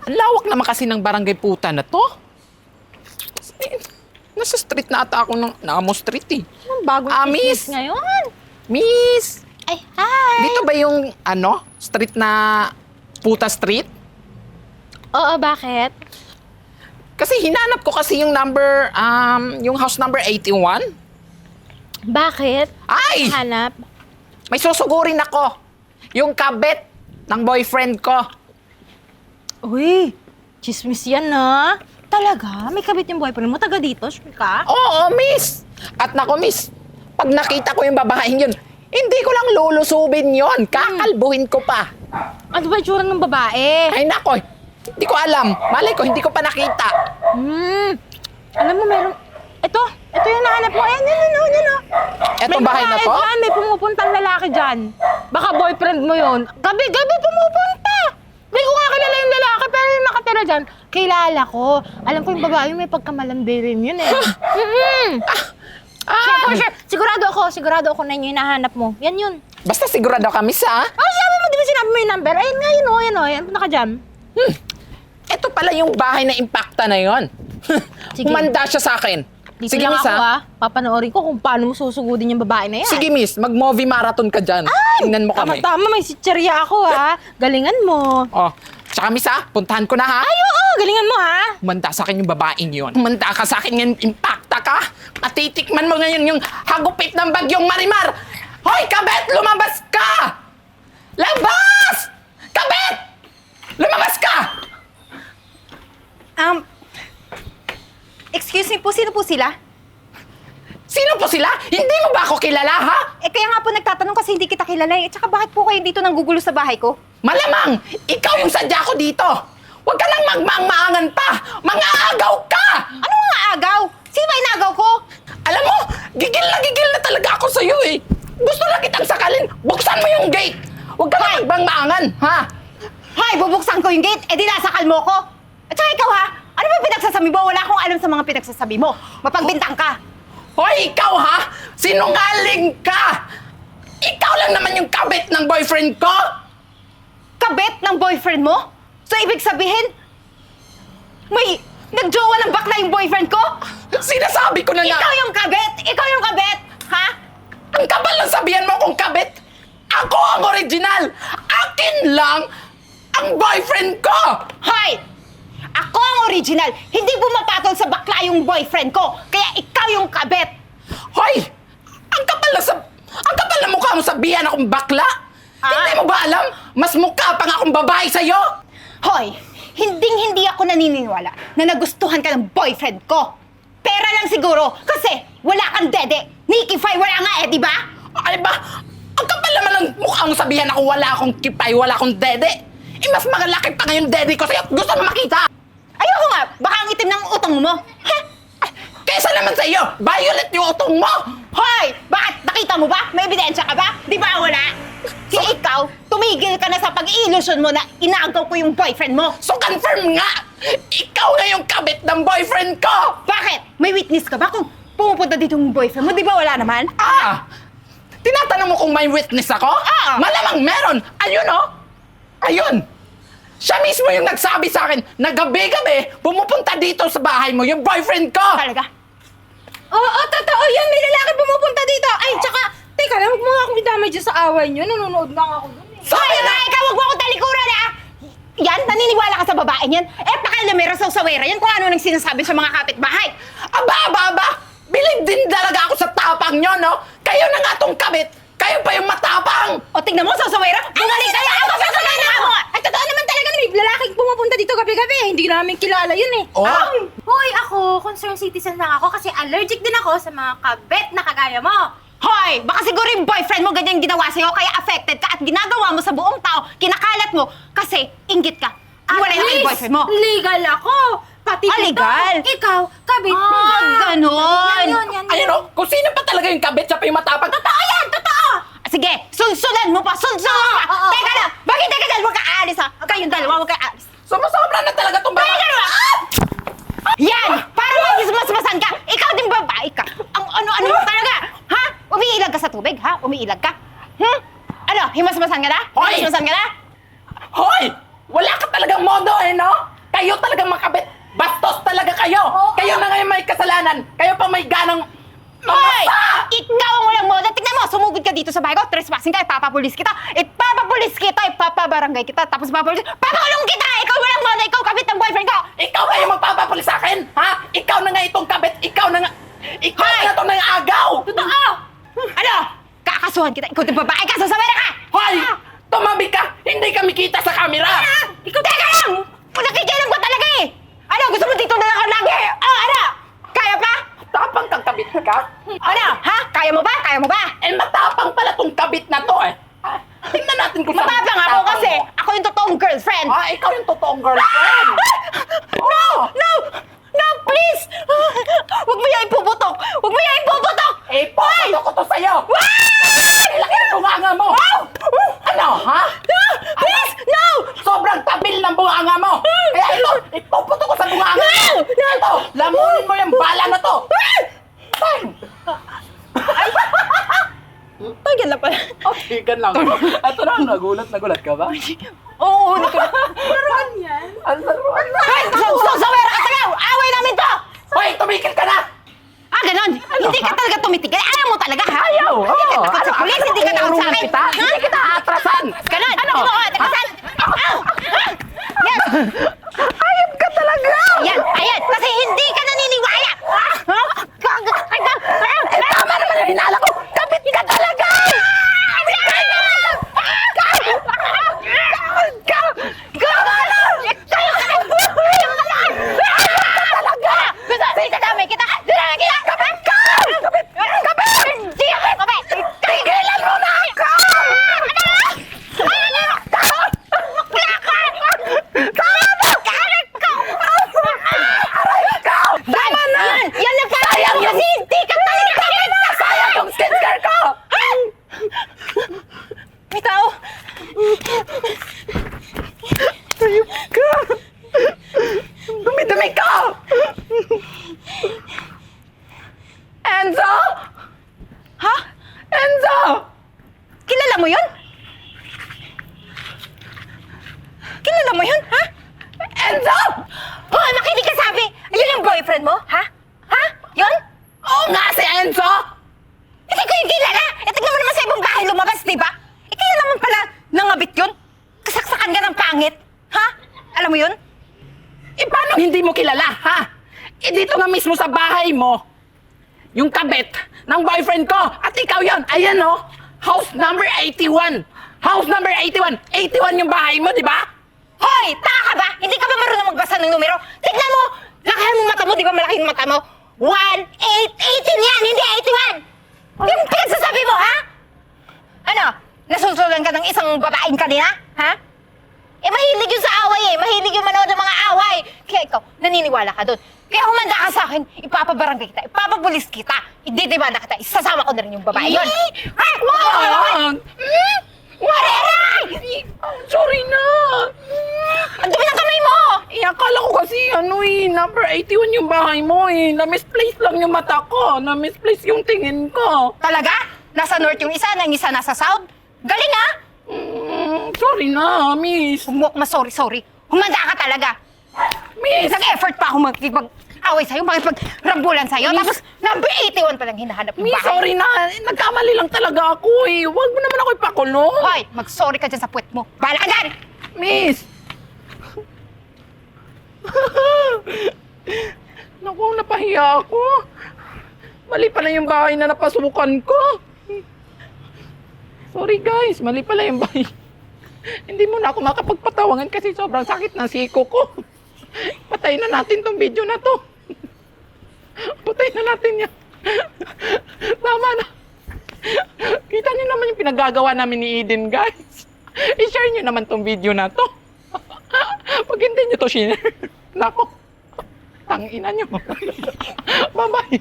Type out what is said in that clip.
Ang lawak naman kasi ng barangay puta na to. Nasa street na ata ako ng Namo Street eh. Anong bagong Miss! business ngayon? Miss! Ay, hi! Dito ba yung, street na Puta Street? Oo, bakit? Kasi hinanap ko kasi yung yung house number 81. Bakit? Ay! Hanap? May susugurin ako. Yung kabet ng boyfriend ko. Uy, chismis yan na. Talaga? May kabit yung boyfriend mo? Taga dito? Sure ka? Oo, miss! At nako, miss, pag nakita ko yung babaeng yun, hindi ko lang lulusubin yon, kakalbuhin ko pa. Ano ba yung tsura ng babae? Ay nako, hindi ko alam. Malay ko, hindi ko pa nakita. Alam mo, meron... Ito yung nahanap mo. Ayan, yun. Etong bahay na to? Dyan, may pumupuntang lalaki dyan. Baka boyfriend mo yun. Gabi-gabi pumupunta. Hindi ko nga kilala yung lalaki, pero yung nakatira dyan, kilala ko. Alam ko yung babae, may pagkamalandi rin yun eh. Sure. Sigurado ako na yun yung nahanap mo. Yan yun. Basta sigurado ka, miss, ha? Sabi mo, di ba sinabi mo yung number? Ayun nga, yun o. Yan, punta ka dyan. Ito pala yung bahay na impacta na yon. Sige. Humanda siya sa akin. Dito Sige, lang miss, ako ha? Papanoorin ko kung paano mo susugudin yung babae na yan. Sige, miss. Mag-movie marathon ka dyan. Tingnan mo kami. Tama, may sitserya ako ha. Galingan mo. Oh, tsaka, miss, ha? Puntahan ko na, ha? Ay, oo, galingan mo ha. Humanda sa akin yung babaeng yun. Humanda ka sa akin ngayon, impacta ka. Matitikman mo ngayon yung hagupit ng bagyong Marimar. Hoy, kabet! Lumabas ka! Labas! Kabet! Lumabas ka! Excuse me po, sino po sila? Sino po sila? Hindi mo ba ako kilala, ha? Kaya nga po nagtatanong kasi hindi kita kilala eh. Tsaka bakit po kayo dito nanggugulo sa bahay ko? Malamang, ikaw yung sadya ko dito. Huwag ka nang magmaang-maangan pa. Mga-agaw ka! Ano mga agaw? Sino ba inagaw ko? Alam mo, gigil na talaga ako sa'yo eh. Gusto lang kitang sakalin. Buksan mo yung gate. Huwag ka nang magmaang-maangan, ha? Hay, bubuksan ko yung gate, di nasakal mo ko. At saka ikaw ha, ano ba pinagsasabi mo? Wala akong alam sa mga pinagsasabi mo. Mapagbintang ka. Hoy, ikaw ha? Sinungaling ka! Ikaw lang naman yung kabit ng boyfriend ko! Kabit ng boyfriend mo? So ibig sabihin, may nagjowa ng bakla yung boyfriend ko? Sinasabi ko na nga! Ikaw yung kabit! Ikaw yung kabit! Ha? Ang kapal ng sabihan mo kung kabit! Ako ang original! Akin lang ang boyfriend ko! Hoy! Ako ang original! Hindi pumapatol sa bakla yung boyfriend ko! Kaya ikaw yung kabit! Hoy! Ang kapal na mukha mo sabihan akong bakla! Hindi mo ba alam? Mas mukha pa nga akong babae sa'yo! Hoy! Hindi ako naniniwala na nagustuhan ka ng boyfriend ko! Pera lang siguro kasi wala kang dede! Nikki Fry, wala nga di ba? Ay ba? Ang kapal naman ng mukha mo sabihan ako wala akong kipay, wala akong dede! Mas makalaki pa ngayon dede ko sa'yo! Gusto mo makita! Ayoko nga! Baka ang itim ng utong mo! Ha? Kesa naman sa iyo, violet yung utong mo! Hoy! Bakit? Nakita mo ba? May ebidensya ka ba? Di ba wala? Kaya ikaw, tumigil ka na sa pag-iilusyon mo na inagaw ko yung boyfriend mo! So confirm nga! Ikaw nga yung kabit ng boyfriend ko! Bakit? May witness ka ba kung pumupunta dito yung boyfriend mo? Di ba wala naman? Tinatanong mo kung may witness ako? Malamang meron! Ayun oh! Ayun! Siya mismo yung nagsabi sa akin na gabi-gabi pumupunta dito sa bahay mo yung boyfriend ko! Talaga? Oo, totoo yan. May lalaki pumupunta dito. Ay, tsaka, teka lang, huwag mo nga akong idamay dyan sa away niyo. Nanonood lang ako dun eh. Hoy, ikaw! Huwag mo akong talikuran ha! Yan, naniniwala ka sa babaeng yan? Pakailamera sa usawera yan kung ano nang sinasabi sa mga kapitbahay! Aba! Bilib din talaga ako sa tapang nyo, no? Kayo na nga tong kabit! Kayo pa yung matapang! O tignan mo sa usawera! Bumalik kaya ako sa usawera mo! Ay, totoo naman talaga na may lalaking pumupunta dito gabi-gabi. Hindi namin kilala yun eh. Oh? Hoy, ako, concerned citizen lang ako kasi allergic din ako sa mga kabet na kagaya mo. Hoy! Baka siguro yung boyfriend mo ganyan ginawa sa'yo kaya affected ka at ginagawa mo sa buong tao, kinakalat mo kasi inggit ka. Iwalay na yung boyfriend mo. Legal ako. Pati dito, legal? ikaw, kabit mo. Ganon! Yan. Ayun oh! Kung sino pa talaga yung kabit, siya pa yung matapang. Totoo yan, totoo. Sige, sunsunan mo pa! Sunsunan mo pa! Oo. Teka lang! Bakit teka dyan? Huwag ka aalis ha! Kayong dalawa, huwag ka aalis! Sumusobra na talaga tong babae. Teka lang! Yan! Para mas-masan ka! Ikaw din babae ka! Ang ano-ano mo talaga! Ha? Umiilag ka sa tubig, ha? Umiilag ka? Ano? Himas-masan ka na? Hoy! Himas-masan ka na? Hoy! Wala ka talagang modo eh, no? Kayo talagang mga kabit. Bastos talaga kayo. Kayo na ngayon may kasalanan. Kayo pa may ganang Hoy! mamasa. Ikaw ang walang moda. Tignan mo, sumugod ka dito sa bahay ko. Trespassing ka, ipapapulis kita. Ipapapulis kita, ipapabarangay kita. Tapos papakulong kita! Ikaw walang moda, ikaw kabit ng boyfriend ko! Ikaw kayo magpapapulis sa akin. Ha? Ikaw na nga itong kabit. Ikaw na nga. Ikaw na nga itong nangaagaw. Totoo! Ano? Kakasuhan kita. Ikaw din babae ka, sasawera ka! Hoy! Tumabi ka. Hindi kami kita sa camera. Ikaw, teka lang! Nakikialam ko talaga eh! Ano? Gusto mo dito na lang ako lagi? Oh, ano? Kaya pa? Tapang kang kabit ka. Ano? Ha? Kaya mo ba? Kaya mo ba? Eh, matapang pala tong kabit na to eh. Ah, tingnan natin kung saan Mababang ako tapang kasi mo. ako yung totoong girlfriend. Ah, ikaw yung totoong girlfriend. No! No! No, please! Huwag mo yan ipuputok! Huwag mo yan ipuputok! Eh, paano ko to sa'yo? Laki ng bunganga mo! Ano, ha? No! Please! No! Sobrang tabil ng bunganga mo! Kaya ito, ipuputo ko sa bunganga mo! No! No! Ito, lamunin mo yung bala na to! Bang! Tagal na pala. Okay, gan lang. Ito na, nagulat ka ba? Oo, hindi ko na. Laruan yan. Ang laruan na! Ay! Sawera ka talaga! Away namin to! Hoy, tumikil ka na! Ah, ganon! Hindi ka talaga tumitigil. Ayaw mo talaga, ha? Ayaw! Hindi ka takot sa pulis, hindi ka takot sa akin. Kita? Hindi kita atrasan! Ganon! Ano? Ano? Takasan! Yan! Ayop ka talaga! Ayan! Ayan! Kasi hindi ka naniniwala! Ha? Eh, tama naman yung hinala ko! Kapit ka talaga! Tigilan mo na ako! Tama na! Yan na pala! Sayang yung- Kasi hindi ka talaga kapit! Sayang yung skincare ko! May tao! Ayop ka! Dumi-dumi ka! Enzo! Ha? Enzo! Kilala mo yun? Kilala mo yun, ha? Enzo! Oh, makinig ka sabi! Ayun yung boyfriend mo, ha? Ha? Yun? Oo nga si Enzo! Hindi ko yung kilala! Eh, tignan mo naman sa ibang bahay lumabas, di ba? Eh, kaya naman pala nangabit yun. Kasaksakan ka ng pangit. Ha? Alam mo yun? Eh, paano hindi mo kilala, ha? Eh, dito nga mismo sa bahay mo, yung kabit ng boyfriend ko. At ikaw yon. Ayan, no? House number 81. House number 81. 81 yung bahay mo, di ba? Hoy! Taka ka ba? Hindi ka ba marunong magbasa ng numero? Tignan mo! Lakahan mo mata mo, di ba malaki yung mata mo? 18 yan, hindi 81! Yung pinagsasabi mo, ha? Ano? Nasusulan ka ng isang babaeng kanina? Ha? Eh, mahilig yun sa away eh. Mahilig yung manood ng mga away. Kaya ikaw, naniniwala ka doon. Kaya humanda ka sa akin, ipapabarangay kita, ipapapulis kita, ididemanda kita, isasama ko na rin yung babae yun. Ay! Wag! Wareray! Sorry na! Ang dumi ng kamay mo! Eh, akala ko kasi, number 81 yung bahay mo eh. Na-misplace lang yung mata ko. Na-misplace yung tingin ko. Talaga? Nasa north yung isa, nang isa nasa south? Galing ah! Sorry na, miss. Huwag sorry. Humanda ka talaga. Miss! Nag-effort pa ako makipag-away sa'yo, makipag-rambulan sa'yo, Miss- tapos number 81 pa lang hinahanap yung Miss, bahay. sorry na. Nagkamali lang talaga ako eh. Huwag mo naman ako ipakulong. Hoy, mag-sorry ka dyan sa puwet mo. Bahala ka dyan! Miss! Naku, napahiya ako. Mali pala yung bahay na napasukan ko. Sorry guys, mali pala yung bahay. Hindi mo na ako makapagpatawangan kasi sobrang sakit ng siko ko. Patayin na natin tong video na to. Patayin na natin yan. Tama na. Kita niyo naman yung pinagagawa namin ni Eden, guys. I-share niyo naman tong video na to. Pag hindi niyo to share, nako, tangina niyo. Bye-bye.